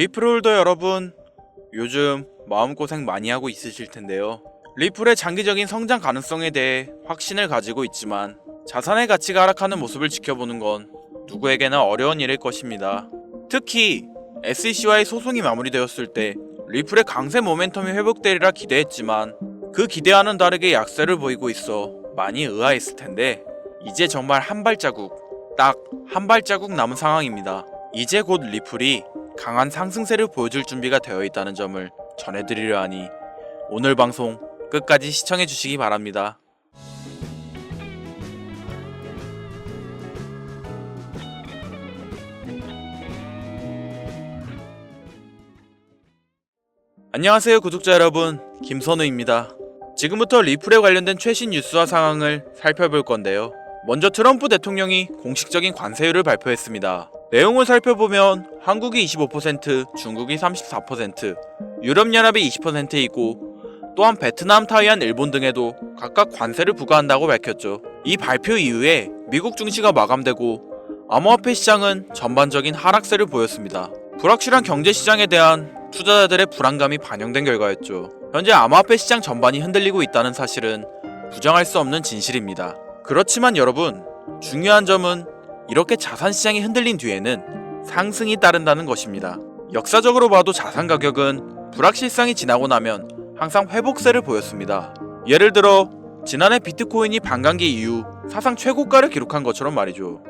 리플홀더 여러분, 요즘 마음고생 많이 하고 있으실 텐데요. 리플의 장기적인 성장 가능성에 대해 확신을 가지고 있지만 자산의 가치가 하락하는 모습을 지켜보는 건 누구에게나 어려운 일일 것입니다. 특히 SEC와의 소송이 마무리되었을 때 리플의 강세 모멘텀이 회복되리라 기대했지만 그 기대와는 다르게 약세를 보이고 있어 많이 의아했을 텐데 이제 정말 한 발자국, 딱 한 발자국 남은 상황입니다. 이제 곧 리플이 강한 상승세를 보여줄 준비가 되어 있다는 점을 전해드리려 하니 오늘 방송 끝까지 시청해 주시기 바랍니다. 안녕하세요 구독자 여러분, 김선우입니다. 지금부터 리플에 관련된 최신 뉴스와 상황을 살펴볼 건데요. 먼저 트럼프 대통령이 공식적인 관세율을 발표했습니다. 내용을 살펴보면 한국이 25%, 중국이 34%, 유럽연합이 20%이고 또한 베트남, 타이완, 일본 등에도 각각 관세를 부과한다고 밝혔죠. 이 발표 이후에 미국 증시가 마감되고 암호화폐 시장은 전반적인 하락세를 보였습니다. 불확실한 경제시장에 대한 투자자들의 불안감이 반영된 결과였죠. 현재 암호화폐 시장 전반이 흔들리고 있다는 사실은 부정할 수 없는 진실입니다. 그렇지만 여러분, 중요한 점은 이렇게 자산시장이 흔들린 뒤에는 상승이 따른다는 것입니다. 역사적으로 봐도 자산 가격은 불확실성이 지나고 나면 항상 회복세를 보였습니다. 예를 들어 지난해 비트코인이 반감기 이후 사상 최고가를 기록한 것처럼 말이죠.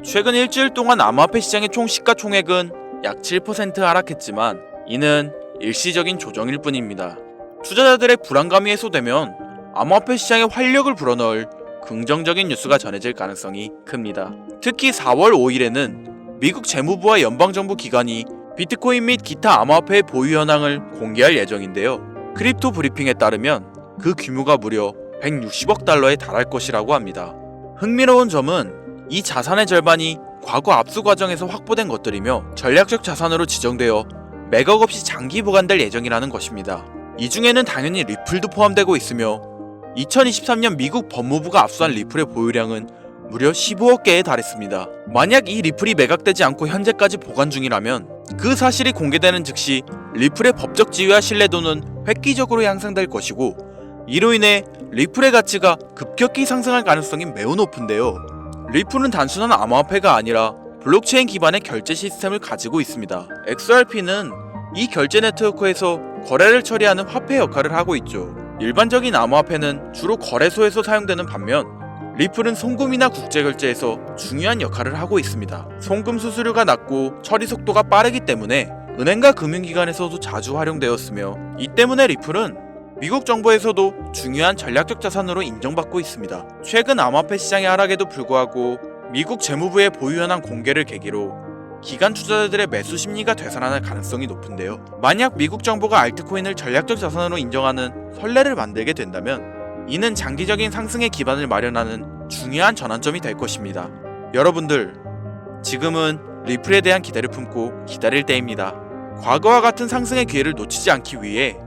최근 일주일 동안 암호화폐 시장의 총 시가총액은 약 7% 하락했지만 이는 일시적인 조정일 뿐입니다. 투자자들의 불안감이 해소되면 암호화폐 시장에 활력을 불어넣을 긍정적인 뉴스가 전해질 가능성이 큽니다. 특히 4월 5일에는 미국 재무부와 연방정부 기관이 비트코인 및 기타 암호화폐의 보유 현황을 공개할 예정인데요. 크립토 브리핑에 따르면 그 규모가 무려 160억 달러에 달할 것이라고 합니다. 흥미로운 점은 이 자산의 절반이 과거 압수 과정에서 확보된 것들이며 전략적 자산으로 지정되어 매각 없이 장기 보관될 예정이라는 것입니다. 이 중에는 당연히 리플도 포함되고 있으며 2023년 미국 법무부가 압수한 리플의 보유량은 무려 15억 개에 달했습니다. 만약 이 리플이 매각되지 않고 현재까지 보관 중이라면 그 사실이 공개되는 즉시 리플의 법적 지위와 신뢰도는 획기적으로 향상될 것이고 이로 인해 리플의 가치가 급격히 상승할 가능성이 매우 높은데요. 리플은 단순한 암호화폐가 아니라 블록체인 기반의 결제 시스템을 가지고 있습니다. XRP는 이 결제 네트워크에서 거래를 처리하는 화폐 역할을 하고 있죠. 일반적인 암호화폐는 주로 거래소에서 사용되는 반면 리플은 송금이나 국제결제에서 중요한 역할을 하고 있습니다. 송금 수수료가 낮고 처리 속도가 빠르기 때문에 은행과 금융기관에서도 자주 활용되었으며 이 때문에 리플은 미국 정부에서도 중요한 전략적 자산으로 인정받고 있습니다. 최근 암호화폐 시장의 하락에도 불구하고 미국 재무부의 보유 현황 공개를 계기로 기관 투자자들의 매수 심리가 되살아날 가능성이 높은데요. 만약 미국 정부가 알트코인을 전략적 자산으로 인정하는 선례를 만들게 된다면 이는 장기적인 상승의 기반을 마련하는 중요한 전환점이 될 것입니다. 여러분들, 지금은 리플에 대한 기대를 품고 기다릴 때입니다. 과거와 같은 상승의 기회를 놓치지 않기 위해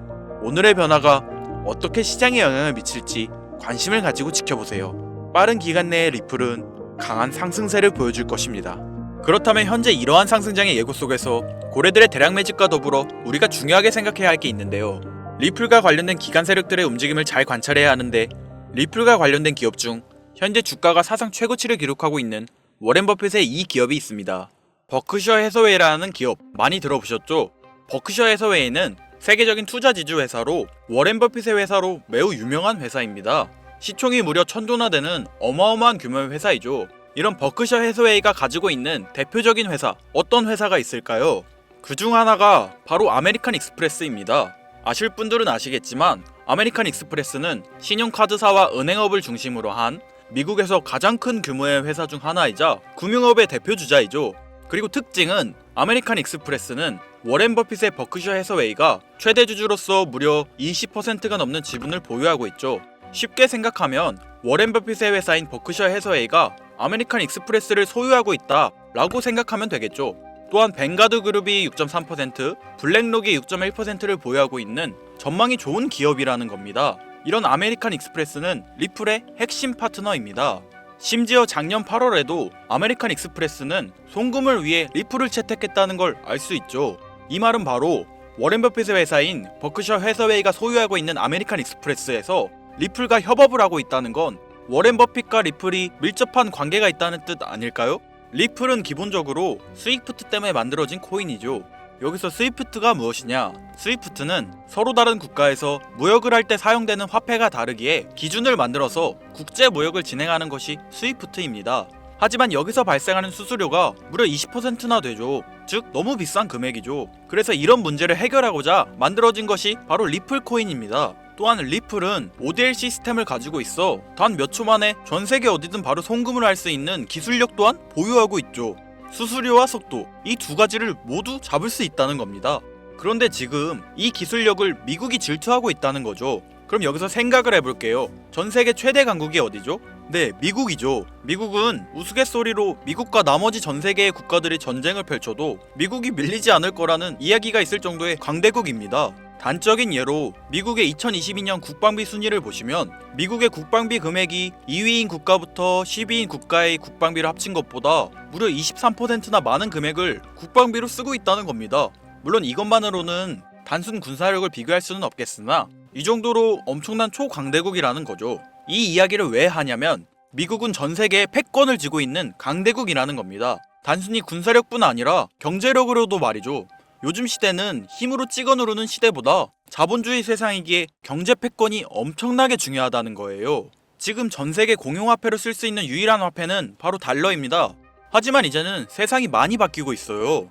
오늘의 변화가 어떻게 시장에 영향을 미칠지 관심을 가지고 지켜보세요. 빠른 기간 내에 리플은 강한 상승세를 보여줄 것입니다. 그렇다면 현재 이러한 상승장의 예고 속에서 고래들의 대량 매집과 더불어 우리가 중요하게 생각해야 할 게 있는데요. 리플과 관련된 기관 세력들의 움직임을 잘 관찰해야 하는데 리플과 관련된 기업 중 현재 주가가 사상 최고치를 기록하고 있는 워렌 버핏의 이 기업이 있습니다. 버크셔 해서웨이라는 기업 많이 들어보셨죠? 버크셔 해서웨이는 세계적인 투자 지주 회사로 워렌 버핏의 회사로 매우 유명한 회사입니다. 시총이 무려 1000조나 되는 어마어마한 규모의 회사이죠. 이런 버크셔 해서웨이가 가지고 있는 대표적인 회사, 어떤 회사가 있을까요? 그 중 하나가 바로 아메리칸 익스프레스입니다. 아실 분들은 아시겠지만 아메리칸 익스프레스는 신용카드사와 은행업을 중심으로 한 미국에서 가장 큰 규모의 회사 중 하나이자 금융업의 대표 주자이죠. 그리고 특징은 아메리칸 익스프레스는 워렌 버핏의 버크셔 해서웨이가 최대 주주로서 무려 20%가 넘는 지분을 보유하고 있죠. 쉽게 생각하면 워렌 버핏의 회사인 버크셔 해서웨이가 아메리칸 익스프레스를 소유하고 있다 라고 생각하면 되겠죠. 또한 뱅가드 그룹이 6.3%, 블랙록이 6.1%를 보유하고 있는 전망이 좋은 기업이라는 겁니다. 이런 아메리칸 익스프레스는 리플의 핵심 파트너입니다. 심지어 작년 8월에도 아메리칸 익스프레스는 송금을 위해 리플을 채택했다는 걸 알 수 있죠. 이 말은 바로 워렌 버핏의 회사인 버크셔 해서웨이가 소유하고 있는 아메리칸 익스프레스에서 리플과 협업을 하고 있다는 건 워렌 버핏과 리플이 밀접한 관계가 있다는 뜻 아닐까요? 리플은 기본적으로 스위프트 때문에 만들어진 코인이죠. 여기서 스위프트가 무엇이냐? 스위프트는 서로 다른 국가에서 무역을 할 때 사용되는 화폐가 다르기에 기준을 만들어서 국제 무역을 진행하는 것이 스위프트입니다. 하지만 여기서 발생하는 수수료가 무려 20%나 되죠. 즉 너무 비싼 금액이죠. 그래서 이런 문제를 해결하고자 만들어진 것이 바로 리플 코인입니다. 또한 리플은 ODL 시스템을 가지고 있어 단 몇 초 만에 전 세계 어디든 바로 송금을 할 수 있는 기술력 또한 보유하고 있죠. 수수료와 속도, 이 두 가지를 모두 잡을 수 있다는 겁니다. 그런데 지금 이 기술력을 미국이 질투하고 있다는 거죠. 그럼 여기서 생각을 해볼게요. 전 세계 최대 강국이 어디죠? 네, 미국이죠. 미국은 우스갯소리로 미국과 나머지 전 세계의 국가들이 전쟁을 펼쳐도 미국이 밀리지 않을 거라는 이야기가 있을 정도의 강대국입니다. 단적인 예로 미국의 2022년 국방비 순위를 보시면 미국의 국방비 금액이 2위인 국가부터 10위인 국가의 국방비를 합친 것보다 무려 23%나 많은 금액을 국방비로 쓰고 있다는 겁니다. 물론 이것만으로는 단순 군사력을 비교할 수는 없겠으나 이 정도로 엄청난 초강대국이라는 거죠. 이 이야기를 왜 하냐면 미국은 전 세계에 패권을 쥐고 있는 강대국이라는 겁니다. 단순히 군사력뿐 아니라 경제력으로도 말이죠. 요즘 시대는 힘으로 찍어 누르는 시대보다 자본주의 세상이기에 경제 패권이 엄청나게 중요하다는 거예요. 지금 전 세계 공용화폐로 쓸 수 있는 유일한 화폐는 바로 달러입니다. 하지만 이제는 세상이 많이 바뀌고 있어요.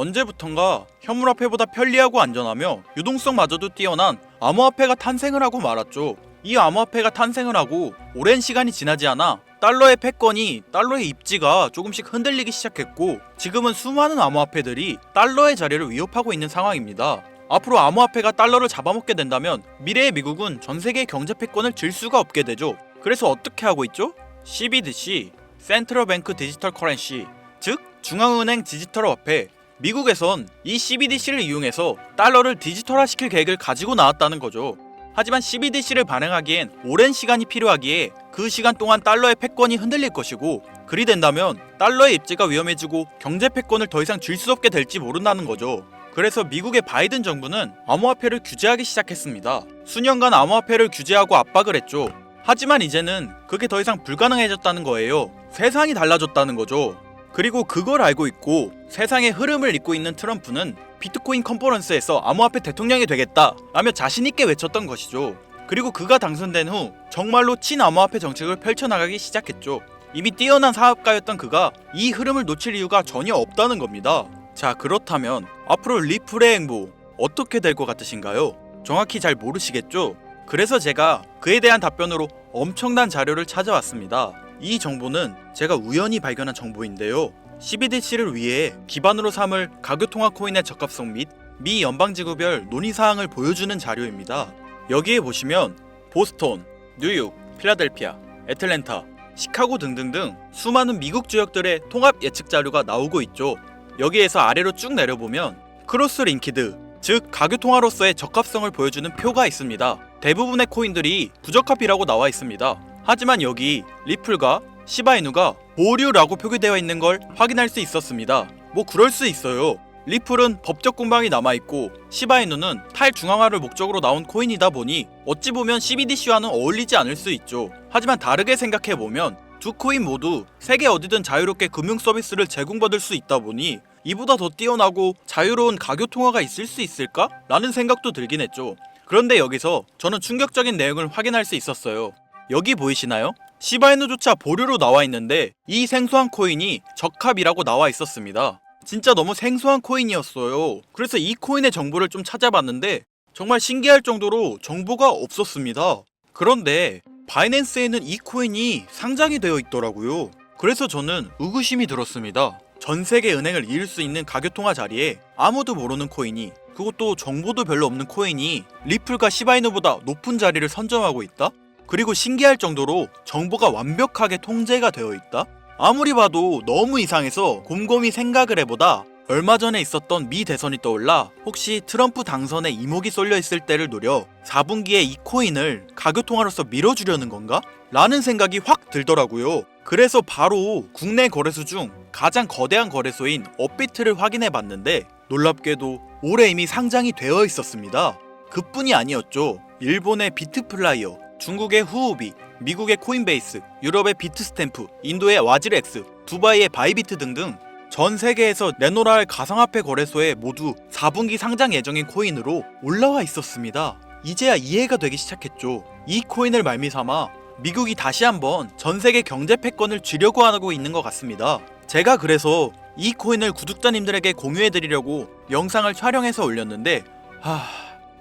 언제부턴가 현물화폐보다 편리하고 안전하며 유동성마저도 뛰어난 암호화폐가 탄생을 하고 말았죠. 이 암호화폐가 탄생을 하고 오랜 시간이 지나지 않아 달러의 패권이, 달러의 입지가 조금씩 흔들리기 시작했고 지금은 수많은 암호화폐들이 달러의 자리를 위협하고 있는 상황입니다. 앞으로 암호화폐가 달러를 잡아먹게 된다면 미래의 미국은 전 세계의 경제 패권을 질 수가 없게 되죠. 그래서 어떻게 하고 있죠? CBDC, 센트럴 뱅크 디지털 커런시, 즉 중앙은행 디지털 화폐. 미국에선 이 CBDC를 이용해서 달러를 디지털화시킬 계획을 가지고 나왔다는 거죠. 하지만 CBDC를 발행하기엔 오랜 시간이 필요하기에 그 시간 동안 달러의 패권이 흔들릴 것이고 그리 된다면 달러의 입지가 위험해지고 경제 패권을 더 이상 줄 수 없게 될지 모른다는 거죠. 그래서 미국의 바이든 정부는 암호화폐를 규제하기 시작했습니다. 수년간 암호화폐를 규제하고 압박을 했죠. 하지만 이제는 그게 더 이상 불가능해졌다는 거예요. 세상이 달라졌다는 거죠. 그리고 그걸 알고 있고 세상의 흐름을 잇고 있는 트럼프는 비트코인 컨퍼런스에서 암호화폐 대통령이 되겠다 라며 자신있게 외쳤던 것이죠. 그리고 그가 당선된 후 정말로 친암호화폐 정책을 펼쳐나가기 시작했죠. 이미 뛰어난 사업가였던 그가 이 흐름을 놓칠 이유가 전혀 없다는 겁니다. 자, 그렇다면 앞으로 리플의 행보 어떻게 될 것 같으신가요? 정확히 잘 모르시겠죠? 그래서 제가 그에 대한 답변으로 엄청난 자료를 찾아왔습니다. 이 정보는 제가 우연히 발견한 정보인데요. CBDC를 위해 기반으로 삼을 가교통화 코인의 적합성 및 미 연방지구별 논의사항을 보여주는 자료입니다. 여기에 보시면 보스턴, 뉴욕, 필라델피아, 애틀랜타, 시카고 등등등 수많은 미국 지역들의 통합 예측 자료가 나오고 있죠. 여기에서 아래로 쭉 내려보면 크로스 링키드, 즉 가교통화로서의 적합성을 보여주는 표가 있습니다. 대부분의 코인들이 부적합이라고 나와 있습니다. 하지만 여기 리플과 시바이누가 보류라고 표기되어 있는 걸 확인할 수 있었습니다. 뭐 그럴 수 있어요. 리플은 법적 공방이 남아있고 시바이누는 탈중앙화를 목적으로 나온 코인이다 보니 어찌 보면 CBDC와는 어울리지 않을 수 있죠. 하지만 다르게 생각해보면 두 코인 모두 세계 어디든 자유롭게 금융 서비스를 제공받을 수 있다 보니 이보다 더 뛰어나고 자유로운 가교통화가 있을 수 있을까? 라는 생각도 들긴 했죠. 그런데 여기서 저는 충격적인 내용을 확인할 수 있었어요. 여기 보이시나요? 시바이누조차 보류로 나와 있는데 이 생소한 코인이 적합이라고 나와 있었습니다. 진짜 너무 생소한 코인이었어요. 그래서 이 코인의 정보를 좀 찾아봤는데 정말 신기할 정도로 정보가 없었습니다. 그런데 바이낸스에는 이 코인이 상장이 되어 있더라고요. 그래서 저는 의구심이 들었습니다. 전 세계 은행을 이을 수 있는 가교통화 자리에 아무도 모르는 코인이, 그것도 정보도 별로 없는 코인이 리플과 시바이누보다 높은 자리를 선점하고 있다? 그리고 신기할 정도로 정보가 완벽하게 통제가 되어 있다? 아무리 봐도 너무 이상해서 곰곰이 생각을 해보다 얼마 전에 있었던 미 대선이 떠올라 혹시 트럼프 당선에 이목이 쏠려 있을 때를 노려 4분기에 이 코인을 가교통화로서 밀어주려는 건가? 라는 생각이 확 들더라고요. 그래서 바로 국내 거래소 중 가장 거대한 거래소인 업비트를 확인해 봤는데 놀랍게도 올해 이미 상장이 되어 있었습니다. 그뿐이 아니었죠. 일본의 비트플라이어, 중국의 후오비, 미국의 코인베이스, 유럽의 비트스탬프, 인도의 와즈렉스, 두바이의 바이비트 등등 전 세계에서 내놓으라 할 가상화폐 거래소에 모두 4분기 상장 예정인 코인으로 올라와 있었습니다. 이제야 이해가 되기 시작했죠. 이 코인을 말미삼아 미국이 다시 한번 전 세계 경제 패권을 쥐려고 하고 있는 것 같습니다. 제가 그래서 이 코인을 구독자님들에게 공유해드리려고 영상을 촬영해서 올렸는데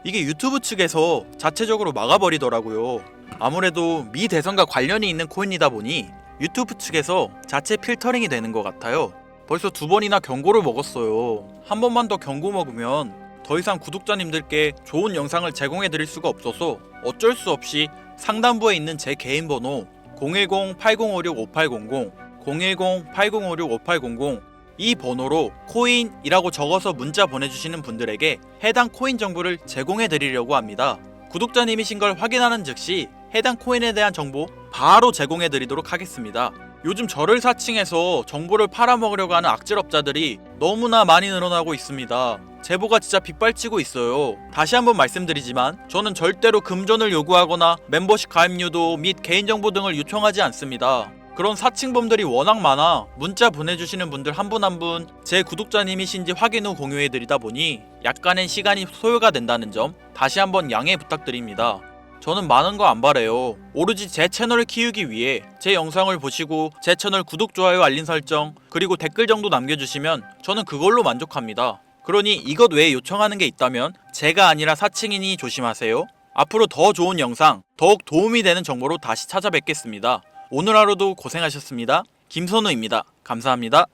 이게 유튜브 측에서 자체적으로 막아버리더라고요. 아무래도 미 대선과 관련이 있는 코인이다 보니 유튜브 측에서 자체 필터링이 되는 것 같아요. 벌써 2번이나 경고를 먹었어요. 한 번만 더 경고 먹으면 더 이상 구독자님들께 좋은 영상을 제공해드릴 수가 없어서 어쩔 수 없이 상단부에 있는 제 개인 번호 010-8056-5800, 010-8056-5800 이 번호로 코인이라고 적어서 문자 보내주시는 분들에게 해당 코인 정보를 제공해드리려고 합니다. 구독자님이신 걸 확인하는 즉시 해당 코인에 대한 정보 바로 제공해드리도록 하겠습니다. 요즘 저를 사칭해서 정보를 팔아먹으려고 하는 악질업자들이 너무나 많이 늘어나고 있습니다. 제보가 진짜 빗발치고 있어요. 다시 한번 말씀드리지만 저는 절대로 금전을 요구하거나 멤버십 가입료도 및 개인정보 등을 요청하지 않습니다. 그런 사칭범들이 워낙 많아 문자 보내주시는 분들 한 분 한 분 제 구독자님이신지 확인 후 공유해드리다 보니 약간의 시간이 소요가 된다는 점 다시 한번 양해 부탁드립니다. 저는 많은 거 안 바래요. 오로지 제 채널을 키우기 위해 제 영상을 보시고 제 채널 구독, 좋아요, 알림 설정 그리고 댓글 정도 남겨주시면 저는 그걸로 만족합니다. 그러니 이것 외에 요청하는 게 있다면 제가 아니라 사칭이니 조심하세요. 앞으로 더 좋은 영상, 더욱 도움이 되는 정보로 다시 찾아뵙겠습니다. 오늘 하루도 고생하셨습니다. 김선우입니다. 감사합니다.